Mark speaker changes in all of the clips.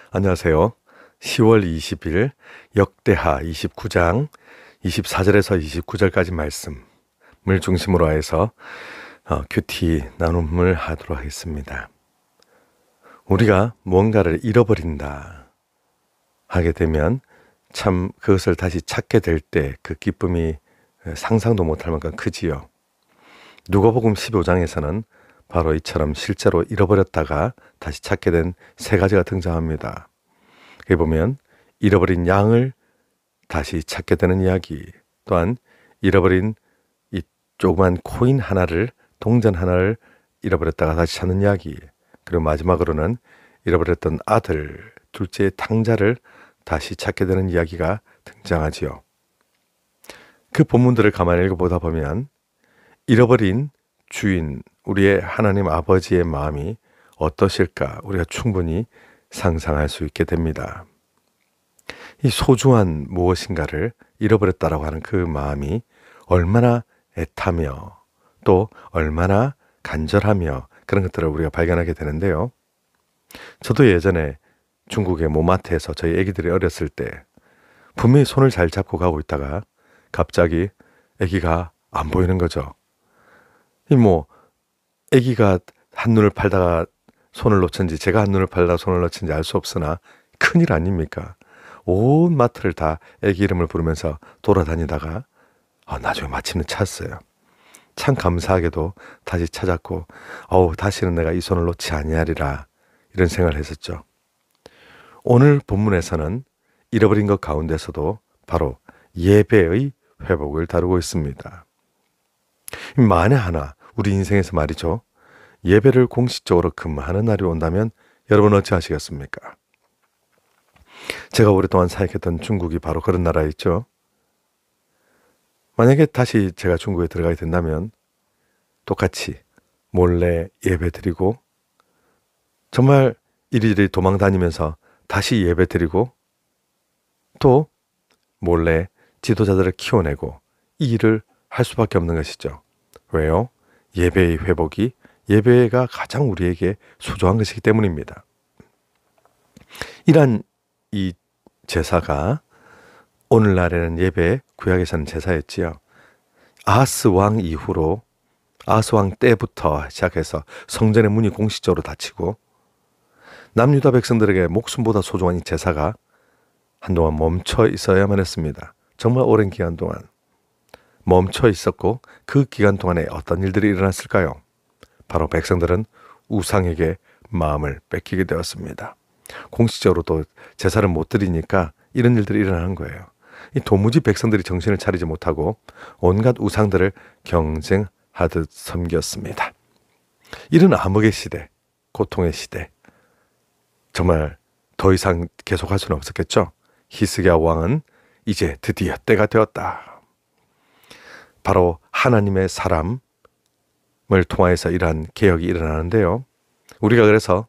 Speaker 1: 안녕하세요. 10월 20일 역대하 29장 24절에서 29절까지 말씀을 중심으로 해서 큐티 나눔을 하도록 하겠습니다. 우리가 무언가를 잃어버린다 하게 되면 참 그것을 다시 찾게 될 때 그 기쁨이 상상도 못할 만큼 크지요. 누가복음 15장에서는 바로 이처럼 실제로 잃어버렸다가 다시 찾게 된 세 가지가 등장합니다. 여기 보면 잃어버린 양을 다시 찾게 되는 이야기, 또한 잃어버린 이 조그만 코인 하나를, 동전 하나를 잃어버렸다가 다시 찾는 이야기, 그리고 마지막으로는 잃어버렸던 아들, 둘째의 탕자를 다시 찾게 되는 이야기가 등장하지요. 그 본문들을 가만히 읽어보다 보면 잃어버린 주인, 우리의 하나님 아버지의 마음이 어떠실까 우리가 충분히 상상할 수 있게 됩니다. 이 소중한 무엇인가를 잃어버렸다라고 하는 그 마음이 얼마나 애타며 또 얼마나 간절하며 그런 것들을 우리가 발견하게 되는데요. 저도 예전에 중국의 모마트에서 저희 아기들이 어렸을 때 분명히 손을 잘 잡고 가고 있다가 갑자기 아기가 안 보이는 거죠. 아기가 한눈을 팔다가 손을 놓쳤는지 제가 한눈을 팔다가 손을 놓쳤는지 알 수 없으나 큰일 아닙니까? 온 마트를 다 아기 이름을 부르면서 돌아다니다가 나중에 마침내 찾았어요. 참 감사하게도 다시 찾았고 다시는 내가 이 손을 놓지 아니하리라 이런 생각을 했었죠. 오늘 본문에서는 잃어버린 것 가운데서도 바로 예배의 회복을 다루고 있습니다. 만에 하나 우리 인생에서 말이죠, 예배를 공식적으로 근무하는 날이 온다면 여러분 어찌 하시겠습니까? 제가 오랫동안 사역했던 중국이 바로 그런 나라였죠. 만약에 다시 제가 중국에 들어가게 된다면 똑같이 몰래 예배 드리고 정말 이리저리 도망 다니면서 다시 예배 드리고 또 몰래 지도자들을 키워내고 이 일을 할 수밖에 없는 것이죠. 왜요? 예배의 회복이, 예배가 가장 우리에게 소중한 것이기 때문입니다. 이러한 이 제사가 오늘날에는 예배, 구약에서는 제사였지요. 아하스 왕 이후로, 아하스 왕 때부터 시작해서 성전의 문이 공식적으로 닫히고 남유다 백성들에게 목숨보다 소중한 이 제사가 한동안 멈춰 있어야만 했습니다. 정말 오랜 기간 동안 멈춰 있었고 그 기간 동안에 어떤 일들이 일어났을까요? 바로 백성들은 우상에게 마음을 뺏기게 되었습니다. 공식적으로 또 제사를 못 드리니까 이런 일들이 일어나는 거예요. 이 도무지 백성들이 정신을 차리지 못하고 온갖 우상들을 경쟁하듯 섬겼습니다. 이런 암흑의 시대, 고통의 시대, 정말 더 이상 계속할 수는 없었겠죠. 히스기야 왕은 이제 드디어 때가 되었다. 바로 하나님의 사람을 통하여서 이러한 개혁이 일어나는데요. 우리가 그래서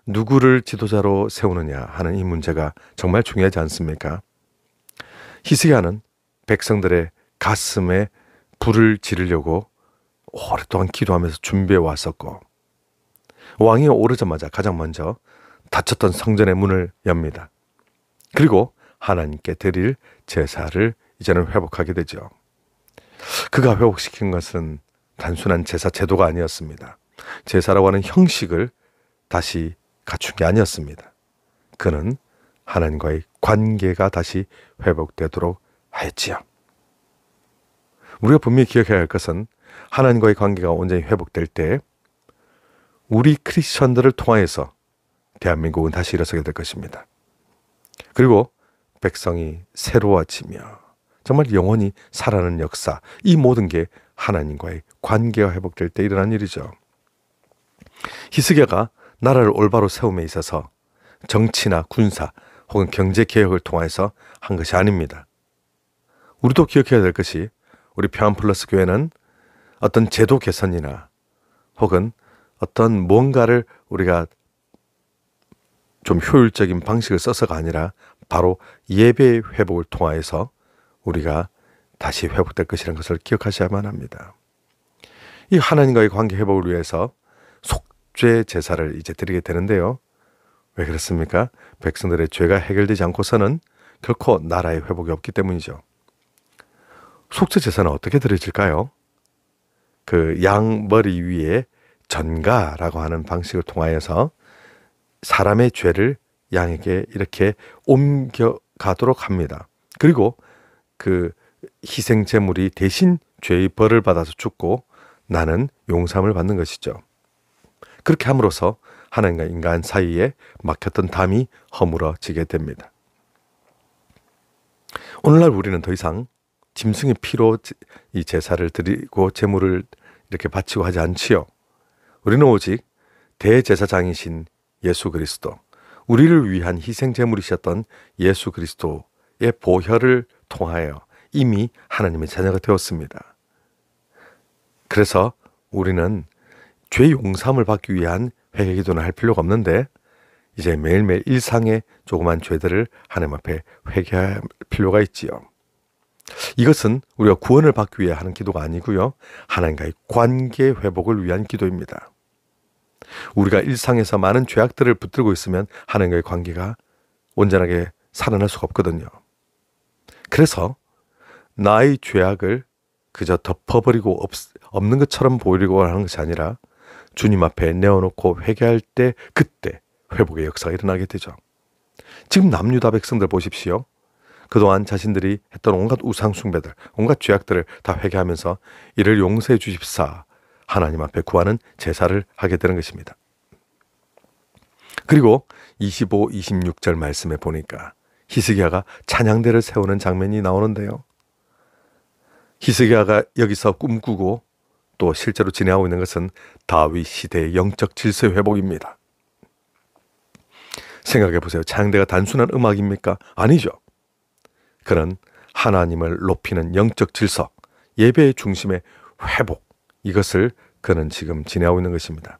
Speaker 1: 누구를 지도자로 세우느냐 하는 이 문제가 정말 중요하지 않습니까? 히스기야는 백성들의 가슴에 불을 지르려고 오랫동안 기도하면서 준비해 왔었고, 왕이 오르자마자 가장 먼저 닫혔던 성전의 문을 엽니다. 그리고 하나님께 드릴 제사를 이제는 회복하게 되죠. 그가 회복시킨 것은 단순한 제사 제도가 아니었습니다. 제사라고 하는 형식을 다시 갖춘 게 아니었습니다. 그는 하나님과의 관계가 다시 회복되도록 하였지요. 우리가 분명히 기억해야 할 것은 하나님과의 관계가 온전히 회복될 때 우리 크리스천들을 통하여서 대한민국은 다시 일어서게 될 것입니다. 그리고 백성이 새로워지며 정말 영원히 살아나는 역사, 이 모든 게 하나님과의 관계가 회복될 때 일어난 일이죠. 히스기야가 나라를 올바로 세움에 있어서 정치나 군사 혹은 경제개혁을 통해서 한 것이 아닙니다. 우리도 기억해야 될 것이 우리 평안플러스 교회는 어떤 제도 개선이나 혹은 어떤 뭔가를 우리가 좀 효율적인 방식을 써서가 아니라 바로 예배의 회복을 통하여서 우리가 다시 회복될 것이라는 것을 기억하셔야만 합니다. 이 하나님과의 관계 회복을 위해서 속죄 제사를 이제 드리게 되는데요. 왜 그렇습니까? 백성들의 죄가 해결되지 않고서는 결코 나라의 회복이 없기 때문이죠. 속죄 제사는 어떻게 드려질까요? 그 양 머리 위에 전가라고 하는 방식을 통하여서 사람의 죄를 양에게 이렇게 옮겨가도록 합니다. 그리고 그 희생 제물이 대신 죄의 벌을 받아서 죽고 나는 용서함을 받는 것이죠. 그렇게 함으로써 하나님과 인간 사이에 막혔던 담이 허물어지게 됩니다. 오늘날 우리는 더 이상 짐승의 피로 이 제사를 드리고 제물을 이렇게 바치고 하지 않지요. 우리는 오직 대제사장이신 예수 그리스도, 우리를 위한 희생 제물이셨던 예수 그리스도의 보혈을 통하여 이미 하나님의 자녀가 되었습니다. 그래서 우리는 죄 용서함을 받기 위한 회개 기도는 할 필요가 없는데 이제 매일매일 일상의 조그만 죄들을 하나님 앞에 회개할 필요가 있지요. 이것은 우리가 구원을 받기 위해 하는 기도가 아니고요. 하나님과의 관계 회복을 위한 기도입니다. 우리가 일상에서 많은 죄악들을 붙들고 있으면 하나님과의 관계가 온전하게 살아날 수가 없거든요. 그래서 나의 죄악을 그저 덮어버리고 없는 것처럼 보이려고 하는 것이 아니라 주님 앞에 내어놓고 회개할 때 그때 회복의 역사가 일어나게 되죠. 지금 남유다 백성들 보십시오. 그동안 자신들이 했던 온갖 우상숭배들, 온갖 죄악들을 다 회개하면서 이를 용서해 주십사 하나님 앞에 구하는 제사를 하게 되는 것입니다. 그리고 25, 26절 말씀에 보니까 히스기야가 찬양대를 세우는 장면이 나오는데요. 히스기야가 여기서 꿈꾸고 또 실제로 진행하고 있는 것은 다윗 시대의 영적 질서의 회복입니다. 생각해 보세요. 찬양대가 단순한 음악입니까? 아니죠. 그는 하나님을 높이는 영적 질서, 예배의 중심의 회복, 이것을 그는 지금 진행하고 있는 것입니다.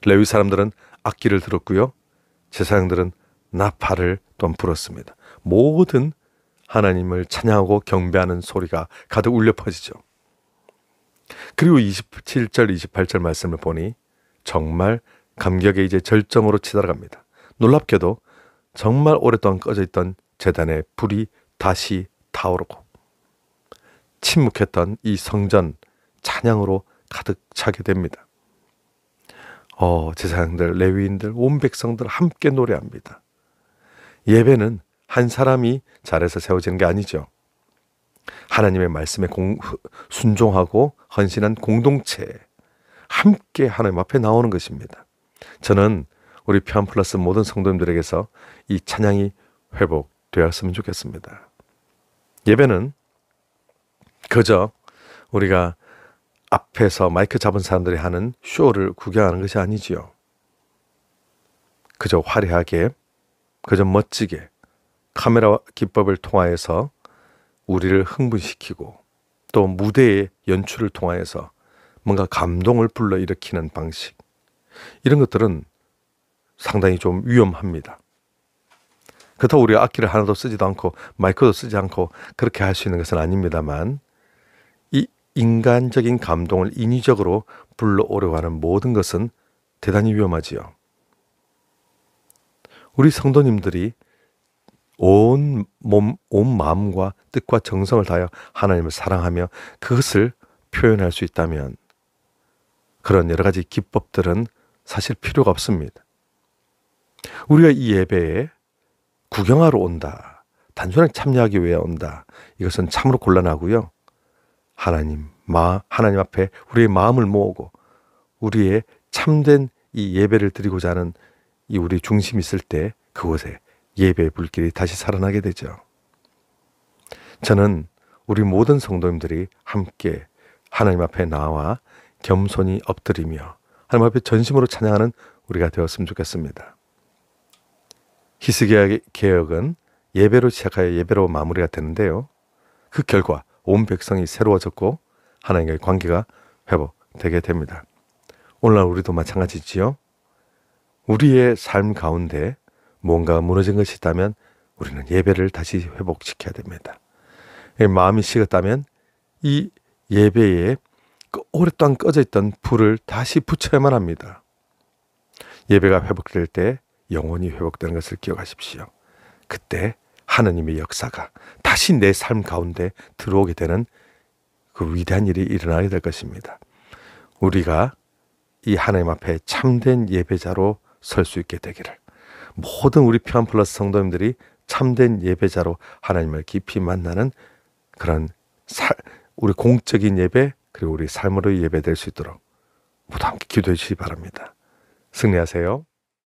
Speaker 1: 레위 사람들은 악기를 들었고요. 제사장들은 나팔을 또한 불었습니다. 모든 하나님을 찬양하고 경배하는 소리가 가득 울려 퍼지죠. 그리고 27절, 28절 말씀을 보니 정말 감격에 이제 절정으로 치달아갑니다. 놀랍게도 정말 오랫동안 꺼져 있던 제단의 불이 다시 타오르고 침묵했던 이 성전 찬양으로 가득 차게 됩니다. 제사장들, 레위인들, 온 백성들 함께 노래합니다. 예배는 한 사람이 잘해서 세워지는 게 아니죠. 하나님의 말씀에 순종하고 헌신한 공동체, 함께 하나님 앞에 나오는 것입니다. 저는 우리 편플러스 모든 성도님들에게서 이 찬양이 회복되었으면 좋겠습니다. 예배는 그저 우리가 앞에서 마이크 잡은 사람들이 하는 쇼를 구경하는 것이 아니지요. 그저 화려하게, 그저 멋지게 카메라 기법을 통하여서 우리를 흥분시키고 또 무대의 연출을 통하여서 뭔가 감동을 불러일으키는 방식, 이런 것들은 상당히 좀 위험합니다. 그렇다고 우리가 악기를 하나도 쓰지도 않고 마이크도 쓰지 않고 그렇게 할 수 있는 것은 아닙니다만, 이 인간적인 감동을 인위적으로 불러오려고 하는 모든 것은 대단히 위험하지요. 우리 성도님들이 온 마음과 뜻과 정성을 다하여 하나님을 사랑하며 그것을 표현할 수 있다면 그런 여러 가지 기법들은 사실 필요가 없습니다. 우리가 이 예배에 구경하러 온다, 단순하게 참여하기 위해 온다, 이것은 참으로 곤란하고요. 하나님 앞에 우리의 마음을 모으고 우리의 참된 이 예배를 드리고자 하는 이 우리 중심이 있을 때 그곳에 예배의 불길이 다시 살아나게 되죠. 저는 우리 모든 성도님들이 함께 하나님 앞에 나와 겸손히 엎드리며 하나님 앞에 전심으로 찬양하는 우리가 되었으면 좋겠습니다. 히스기야의 개혁은 예배로 시작하여 예배로 마무리가 되는데요. 그 결과 온 백성이 새로워졌고 하나님과의 관계가 회복되게 됩니다. 오늘날 우리도 마찬가지지요. 우리의 삶 가운데 뭔가 무너진 것이 있다면 우리는 예배를 다시 회복시켜야 됩니다. 마음이 식었다면 이 예배에 오랫동안 꺼져 있던 불을 다시 붙여야만 합니다. 예배가 회복될 때 영원히 회복되는 것을 기억하십시오. 그때 하느님의 역사가 다시 내 삶 가운데 들어오게 되는 그 위대한 일이 일어나게 될 것입니다. 우리가 이 하나님 앞에 참된 예배자로 설 수 있게 되기를, 모든 우리 평안 플러스 성도님들이 참된 예배자로 하나님을 깊이 만나는 그런 우리 공적인 예배, 그리고 우리 삶으로 예배될 수 있도록 모두 함께 기도해 주시기 바랍니다. 승리하세요.